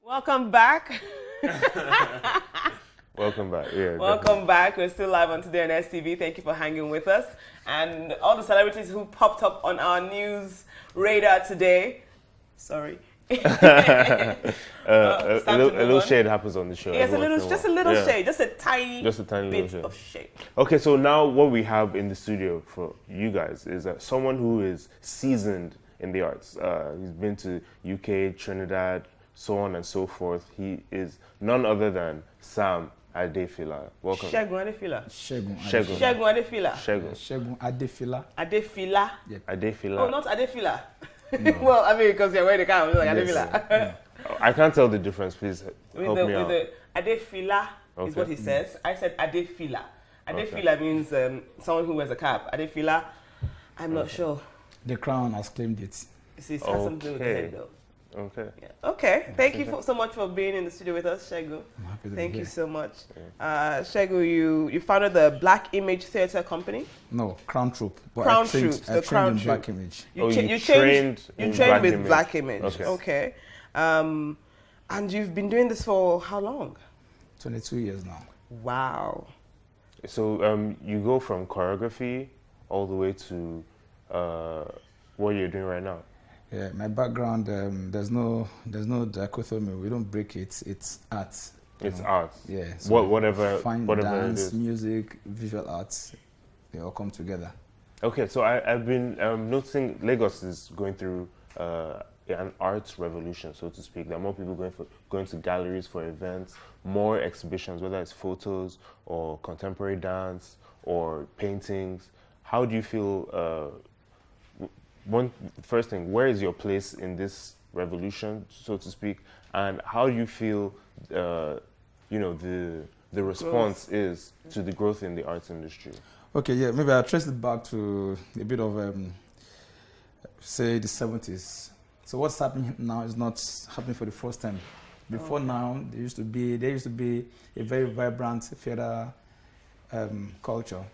Welcome back. Welcome back. Yeah. Welcome back. We're still live on Today on STV. Thank you for hanging with us. And all the celebrities who popped up on our news radar today. Sorry. A little shade happens on the show. Yes, just a little shade. Just a tiny bit little of shade. Okay, so now what we have in the studio for you guys is someone who is seasoned in the arts. He's been to UK, Trinidad, so on and so forth. He is none other than Sam Adefila. Welcome. Segun Adefila. Segun Adefila. Segun Adefila. Adefila. Yep. Adefila. Oh, not Adefila. No. Well, I mean, because you're wearing the camera, like Yes. Adefila. Yeah. I can't tell the difference. Please help me out. With the Adefila is what he says. I said Adefila. Adefila means someone who wears a cap. Adefila, I'm not sure. The Crown has claimed it. You see, it has something to do with the head, though. Okay. Yeah. Okay. Thank you so much for being in the studio with us, Segun. I'm happy to Thank be you here. so much. Segun, you founded the Black Image Theatre Company. No, Crown Troupe. But Crown I trained, Troupe, I the trained Crown in Troupe. Black Image. You trained with Image. Black Image. Okay. And you've been doing this for how long? 22 years now. Wow. So you go from choreography all the way to what you're doing right now. Yeah, my background, there's no dichotomy. We don't break it. It's art. It's art. Yeah. So Whatever dance, it is. music, visual arts, they all come together. Okay, so I've been noticing Lagos is going through an arts revolution, so to speak. There are more people going to galleries for events, more exhibitions, whether it's photos or contemporary dance or paintings. How do you feel? First thing, where is your place in this revolution, so to speak, and how do you feel? The response is to the growth in the arts industry. Okay, yeah, maybe I'll trace it back to a bit of, say, the 70s. So what's happening now is not happening for the first time. Before now, there used to be a very vibrant FEDA culture.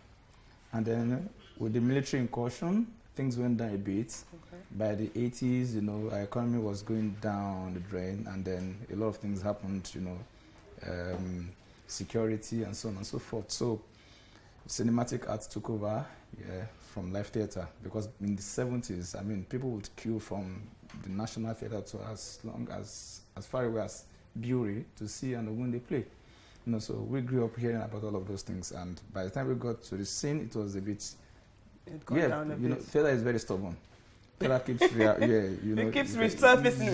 And then with the military incursion, things went down a bit. Okay. By the 80s, our economy was going down the drain, and then a lot of things happened, security and so on and so forth. So cinematic arts took over from live theatre, because in the 70s, I mean, people would queue from the National Theatre to as far away as B.O.A.T to see and when they play. So we grew up hearing about all of those things, and by the time we got to the scene, it was a bit. Theatre is very stubborn. Theatre keeps, it keeps resurfacing.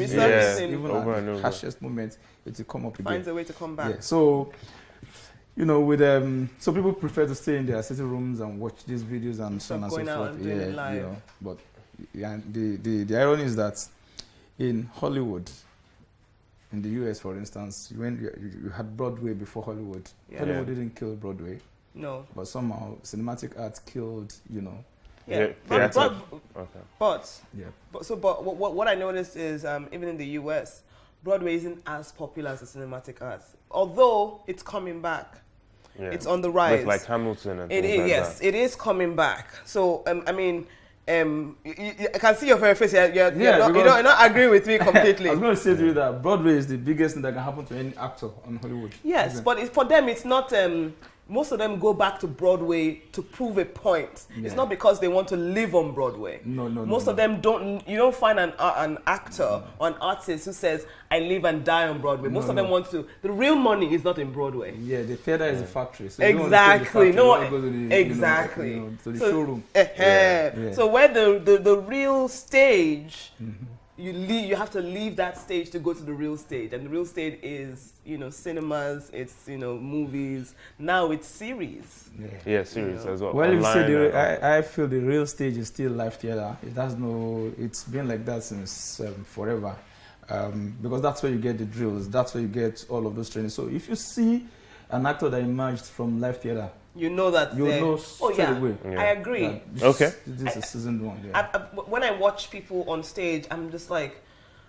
Even at the harshest moment, it will come up again. Finds a way to come back. Yeah. So, so people prefer to stay in their sitting rooms and watch these videos and so on and so forth. But the irony is that in Hollywood, in the US, for instance, when you had Broadway before Hollywood, Hollywood didn't kill Broadway. No. But somehow cinematic art killed, Yeah. But what I noticed is even in the US, Broadway isn't as popular as the cinematic arts. Although it's coming back. Yeah. It's on the rise. With like Hamilton and it things is, like yes, that. it is coming back. So I can see your very face. You're not agreeing with me completely. I was going to say to you that Broadway is the biggest thing that can happen to any actor on Hollywood. Yes, but for them, it's not. Most of them go back to Broadway to prove a point. Yeah. It's not because they want to live on Broadway. No. Most of them don't. You don't find an actor or an artist who says, "I live and die on Broadway." Most of them want to. The real money is not in Broadway. Yeah, the theater is a factory. So exactly. Exactly. To the showroom. So where the real stage. Mm-hmm. You have to leave that stage to go to the real stage, and the real stage is cinemas, it's movies. Now it's series. Yeah, series as well. Well, I feel the real stage is still live theater. It's been like that since forever, because that's where you get the drills. That's where you get all of those trainings. So if you see an actor that emerged from live theater, you know that you know straight away. I agree. This is a seasoned one. Yeah. When I watch people on stage, I'm just like,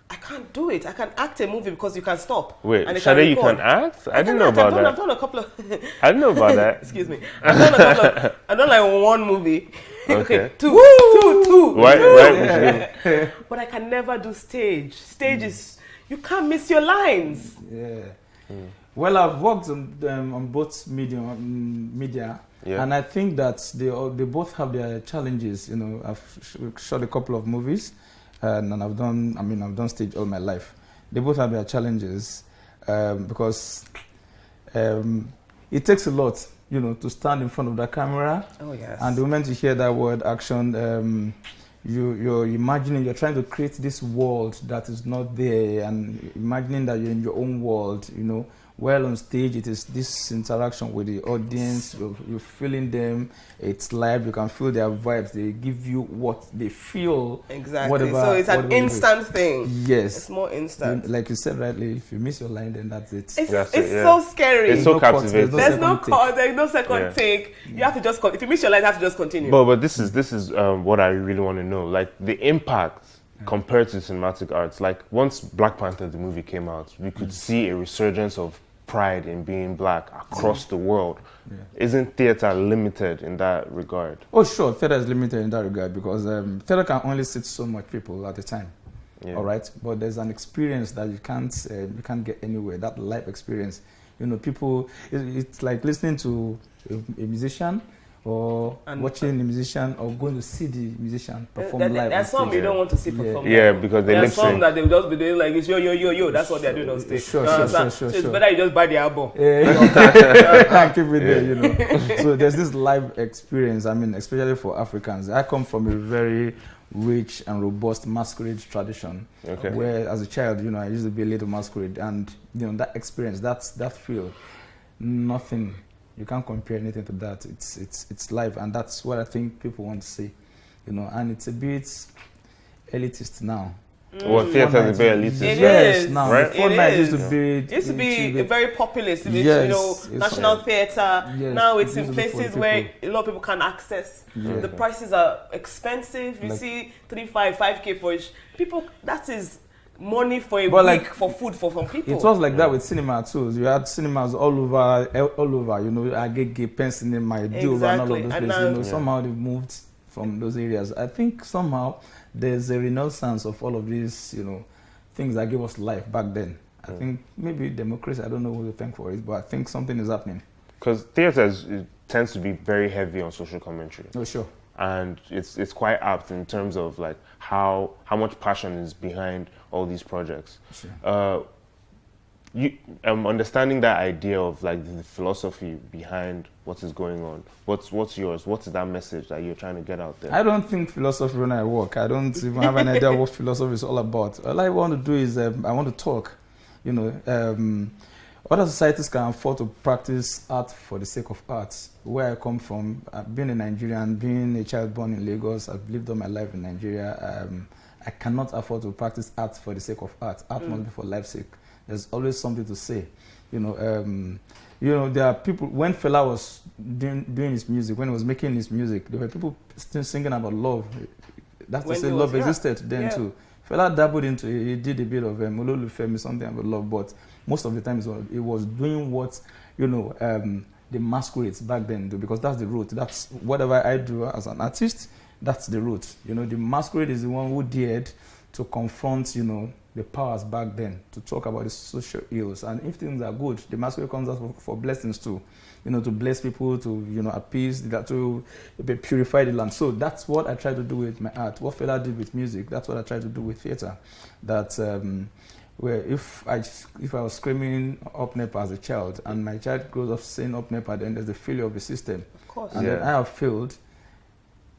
I can't do it. I can act a movie because you can stop. Wait, Shade, you can act? I didn't know about that. I've done a couple of. I didn't know about that. Excuse me. I've done a couple of. I've done like one movie. Okay. Two. Right. But I can never do stage. Stage is. you can't miss your lines. Yeah. Well, I've worked on both media, and I think that they both have their challenges. You know, I've shot a couple of movies, and I've done stage all my life. They both have their challenges because it takes a lot, you know, to stand in front of the camera. Oh yes. And the moment you hear that word action, you're imagining, you're trying to create this world that is not there, and imagining that you're in your own world, you know. Well, on stage, it is this interaction with the audience. You're feeling them. It's live. You can feel their vibes. They give you what they feel. Exactly. Whatever, so it's an instant thing. Yes. It's more instant. Like you said rightly, if you miss your line, then that's it. It's so scary. It's so captivating. There's no cut. There's no second take. You have to just. If you miss your line, you have to just continue. But this is what I really want to know. Like the impact compared to cinematic arts. Like once Black Panther the movie came out, we could see a resurgence of pride in being black across the world. Isn't theater limited in that regard? Oh sure, theater is limited in that regard because theater can only sit so much people at a time. All right, but there's an experience that you can't get anywhere. That live experience, you know, people. It's like listening to a musician, or watching the musician, or going to see the musician perform live. There's some you don't want to see perform. Yeah, because they lip sync. There's some that they will just be doing like it's yo. That's what they're doing on stage. Sure. So it's better you just buy the album. And keep it there, you know. So there's this live experience. I mean, especially for Africans. I come from a very rich and robust masquerade tradition, where as a child, you know, I used to be a little masquerade, and you know that experience, that feel, nothing. You can't compare anything to that. It's live, and that's what I think people want to see, you know. And it's a bit elitist now. Well, theater is very elitist. Yes, now. Right? Before it used to be a very populist. You know, national theater. Yes, now it's in places where a lot of people can access. Yeah. The prices are expensive. You see 5K for each. People, that is money for a week for food for some people. It was like that with cinema too. You had cinemas all over. You know, Agege, Pen Cinema, and all of those places. You know, somehow they moved from those areas. I think somehow there's a renaissance of all of these, you know, things that gave us life back then. I think maybe democracy. I don't know who to thank for it, but I think something is happening. Because theater tends to be very heavy on social commentary. Oh sure. And it's quite apt in terms of like how much passion is behind all these projects. Sure. You understanding that idea of like the philosophy behind what is going on. What's yours? What is that message that you're trying to get out there? I don't think philosophy when I work. I don't even have an idea what philosophy is all about. All I want to do is I want to talk. You know, other societies can afford to practice art for the sake of art. Where I come from, being a Nigerian, being a child born in Lagos, I've lived all my life in Nigeria. I cannot afford to practice art for the sake of art. Art must be for life's sake. There's always something to say. You know, there are people, when Fela was doing his music, when he was making his music, there were people still singing about love. That's to say love existed then too. Fela dabbled into it. He did a bit of Ololufemi, something about love, but most of the time it was doing what, you know, the masquerades back then do, because that's the root. That's whatever I do as an artist, that's the root. You know, the masquerade is the one who dared to confront, you know, the powers back then, to talk about the social ills. And if things are good, the masquerade comes out for blessings too. You know, to bless people, to, you know, appease, to purify the land. So that's what I try to do with my art. What Fela did with music, that's what I try to do with theater. That where if I was screaming up NEPA as a child, and my child grows up saying up NEPA, then there's the failure of the system. Of course. And then I have failed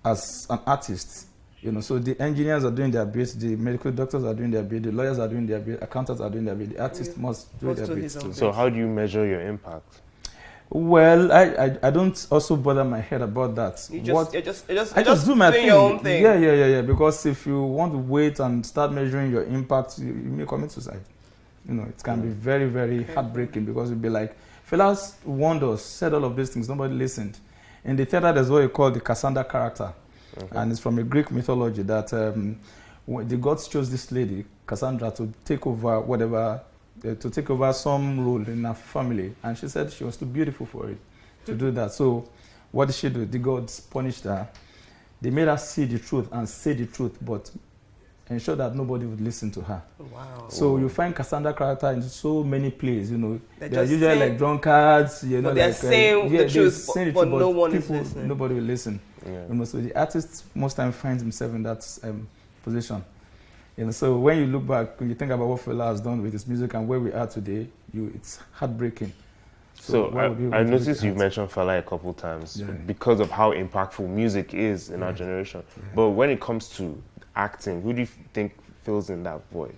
as an artist. You know, so the engineers are doing their bit, the medical doctors are doing their bit, the lawyers are doing their bit, accountants are doing their bit, the artist must do their bit too. So how do you measure your impact? Well, I don't also bother my head about that. I just do my thing. Your own thing. Yeah. Because if you want to wait and start measuring your impact, you may commit suicide. You know, it can be very, very heartbreaking, because it'll be like, Fela's warned us, said all of these things, nobody listened. In the theater, there's what you call the Cassandra character. And it's from a Greek mythology that the gods chose this lady, Cassandra, to take over some role in her family. And she said she was too beautiful for it, to do that. So what did she do? The gods punished her. They made her see the truth and say the truth, but ensure that nobody would listen to her. Wow. So you find Cassandra character in so many plays, you know. They're just usually like drunkards, you know. But they're like, saying the truth, but no one is people, listening. nobody will listen. Yeah. You know, so the artist most time finds himself in that position. You know, so when you look back, when you think about what Fela has done with his music and where we are today, it's heartbreaking. So I noticed you mentioned Fela a couple of times because of how impactful music is in our generation. Yeah. But when it comes to acting, who do you think fills in that void?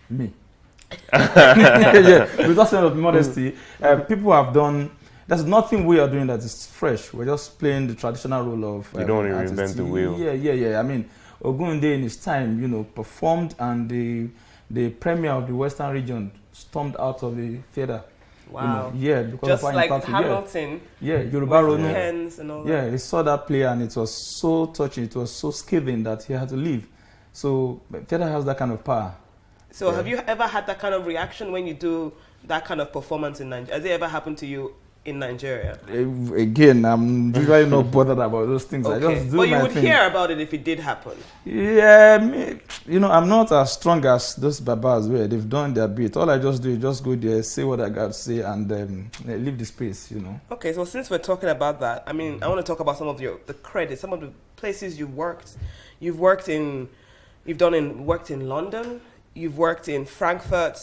Me. With that sense of modesty, people have done. There's nothing we are doing that is fresh. We're just playing the traditional role of. You don't want to reinvent the wheel. Yeah. I mean, G.O.N.D in his time, you know, performed, and the premier of the Western region stormed out of the theater. Wow. You know, because just of like Hamilton. Yeah, Yoruba Ronu. And all that. Yeah, he saw that play and it was so touching, it was so scathing that he had to leave. So theater has that kind of power. So have you ever had that kind of reaction when you do that kind of performance in Nigeria? Has it ever happened to you in Nigeria? Again, I'm usually not bothered about those things. Okay. I just do but you my would thing. Hear about it if it did happen. Yeah, you know, I'm not as strong as those babas where they've done their bit. All I just do is just go there, say what I got to say, and leave the space, you know. Okay, so since we're talking about that, I mean, I want to talk about some of the credits, some of the places you've worked. You've worked in London, you've worked in Frankfurt,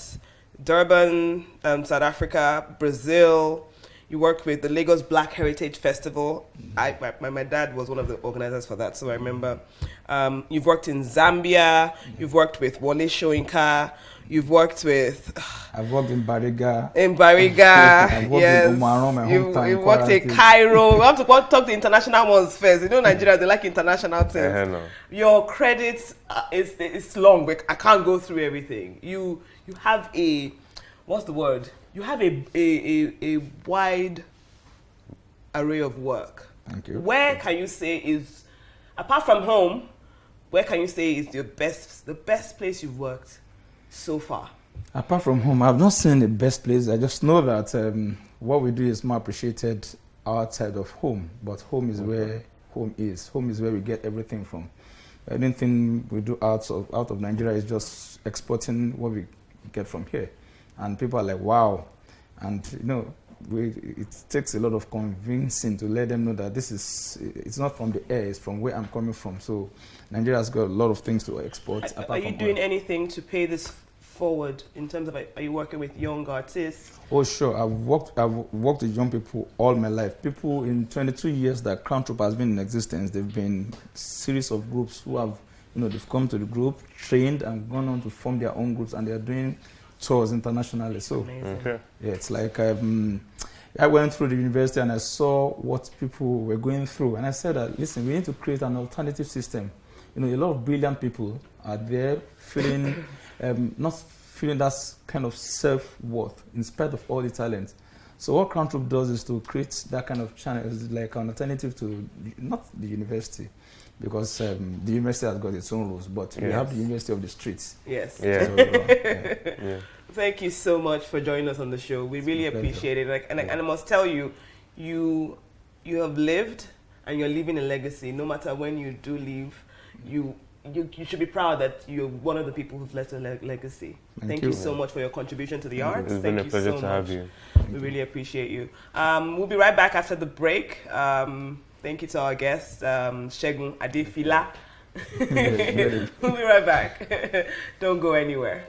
Durban, South Africa, Brazil. You worked with the Lagos Black Heritage Festival. My dad was one of the organizers for that, so I remember. You've worked in Zambia. You've worked with Wole Soyinka. You've worked with... I've worked in Bariga. I've worked in Umaron, my hometown. You've worked in Cairo. We have to talk the international ones first. You know, Nigeria, they like international things. No. Your credits is long, but I can't go through everything. You have a... What's the word? You have a wide array of work. Thank you. Where can you say is, apart from home, where can you say is the best place you've worked so far? Apart from home, I've not seen the best place. I just know that what we do is more appreciated outside of home. But home is where home is. Home is where we get everything from. Anything we do out of Nigeria is just exporting what we get from here. And people are like, wow. And, you know, it takes a lot of convincing to let them know that it's not from the air, it's from where I'm coming from. So Nigeria's got a lot of things to export. Are you doing anything to pay this forward in terms of, are you working with young artists? Oh, sure. I've worked with young people all my life. People in 22 years that Crown Troupe has been in existence, they've been a series of groups who have, you know, they've come to the group, trained, and gone on to form their own groups, and they're doing tours internationally. So okay. Yeah, it's like I went through the university and I saw what people were going through, and I said that, listen, we need to create an alternative system. You know, a lot of brilliant people are there feeling not feeling that kind of self-worth in spite of all the talent. So what Crown Troupe does is to create that kind of channel, is like an alternative to not the university, because the university has got its own rules, but we have the University of the Streets. Yes. Yeah. So, Thank you so much for joining us on the show. We really appreciate it. And I must tell you, you have lived and you're leaving a legacy. No matter when you do leave, you should be proud that you're one of the people who've left a legacy. Thank you so much for your contribution to the arts. It's been a pleasure to have you. We really appreciate you. We'll be right back after the break. Thank you to our guest, Segun, Adefila. We'll be right back. Don't go anywhere.